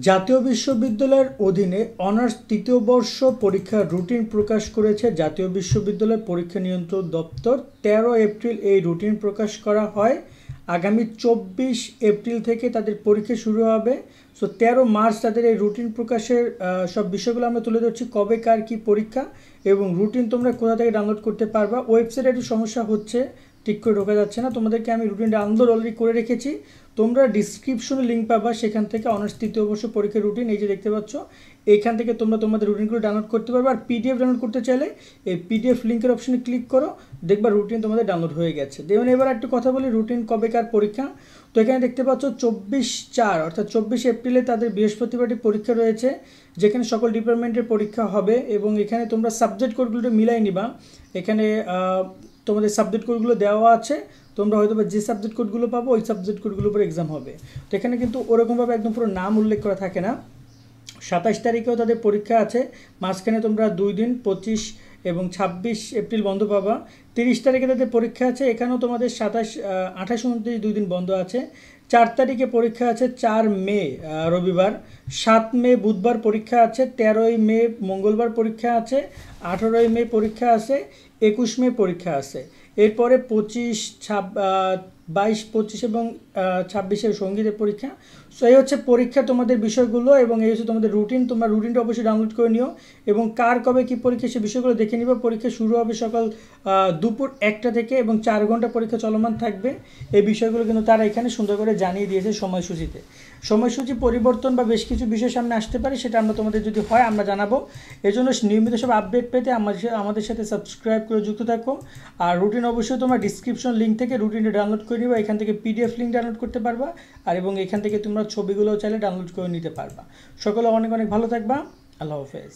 জাতীয় বিশ্ববিদ্যালয়ের অধীনে অনার্স তৃতীয় বর্ষ পরীক্ষার রুটিন প্রকাশ করেছে জাতীয় বিশ্ববিদ্যালয় পরীক্ষা নিয়ন্ত্রণ দপ্তর। 13 এপ্রিল এই রুটিন প্রকাশ করা হয়। আগামী 24 এপ্রিল থেকে তাদের পরীক্ষা শুরু হবে। সো 13 মার্চ তাদের এই রুটিন প্রকাশের সব বিষয়গুলো আমরা তুলে ধরছি, কবে কার কী পরীক্ষা এবং রুটিন তোমরা কোথা থেকে ডাউনলোড করতে পারবা। ওয়েবসাইটে একটু সমস্যা হচ্ছে, ঠিক করে ঢোকা যাচ্ছে না। তোমাদেরকে আমি রুটিন ডাউনলোড অলরেডি করে রেখেছি, তোমরা ডিসক্রিপশনে লিঙ্ক পাবা, সেখান থেকে অনার্স তৃতীয় বর্ষ পরীক্ষার রুটিন এই যে দেখতে পাচ্ছ, এইখান থেকে তোমরা তোমাদের রুটিনগুলো ডাউনলোড করতে পারবে। আর পিডিএফ ডাউনলোড করতে চাইলে এই পিডিএফ লিঙ্কের অপশনে ক্লিক করো, দেখবা রুটিন তোমাদের ডাউনলোড হয়ে গেছে। দেখুন এবার একটু কথা বলি রুটিন কবেকার পরীক্ষা। তো এখানে দেখতে পাচ্ছ 24/4 অর্থাৎ 24 এপ্রিলে তাদের বৃহস্পতিবারটি পরীক্ষা রয়েছে, যেখানে সকল ডিপার্টমেন্টের পরীক্ষা হবে এবং এখানে তোমরা সাবজেক্ট কোডগুলো মিলাই নিবা। এখানে তোমাদের সাবজেক্ট কোডগুলো দেওয়া আছে, তোমরা হয়তো যে সাবজেক্ট কোডগুলো পাবো ওই সাবজেক্ট কোডগুলোর উপর এক্সাম হবে। তো এখানে কিন্তু ওরকমভাবে একদম পুরো নাম উল্লেখ করা থাকে না। 27 তারিখেও তাদের পরীক্ষা আছে, মাঝখানে তোমরা 2 দিন 25 এবং 26 এপ্রিল বন্ধ পাবা। 30 তারিখে তাদের পরীক্ষা আছে, এখানেও তোমাদের 27, 28, 29 2 দিন বন্ধ আছে। 4 তারিখে পরীক্ষা আছে, 4 মে রবিবার। 7 মে বুধবার পরীক্ষা আছে। 13 মে মঙ্গলবার পরীক্ষা আছে। 18 মে পরীক্ষা আছে। 21 মে পরীক্ষা আছে। এরপরে 25, 22, 25 এবং 26-এর সঙ্গীতের পরীক্ষা। সো এই হচ্ছে পরীক্ষা তোমাদের বিষয়গুলো এবং এই হচ্ছে তোমাদের রুটিন। তোমরা রুটিনটা অবশ্যই ডাউনলোড করে নিও এবং কার কবে কী পরীক্ষা সে বিষয়গুলো দেখে নিবে। পরীক্ষা শুরু হবে সকাল দুপুর 1টা থেকে এবং 4 ঘন্টা পরীক্ষা চলমান থাকবে। এই বিষয়গুলো কিন্তু তারা এখানে সুন্দর করে জানিয়ে দিয়েছে সময়সূচিতে। সময়সূচি পরিবর্তন বা বেশ কিছু বিষয় সামনে আসতে পারে, সেটা আমরা তোমাদের যদি হয় আমরা জানাবো। এই জন্য নিয়মিত সব আপডেট পেতে আমাদের সাথে সাবস্ক্রাইব করে যুক্ত থাকো। আর রুটিন অবশ্যই তোমরা ডিসক্রিপশন লিঙ্ক থেকে রুটিনটা ডাউনলোড করে নিবা, এখান থেকে পিডিএফ লিঙ্ক ডাউনলোড করতে পারবা আর এবং এখান থেকে তোমরা ছবিগুলোও চাইলে ডাউনলোড করে নিতে পারবা। সকলে অনেক অনেক ভালো থাকবা। আল্লাহ হাফেজ।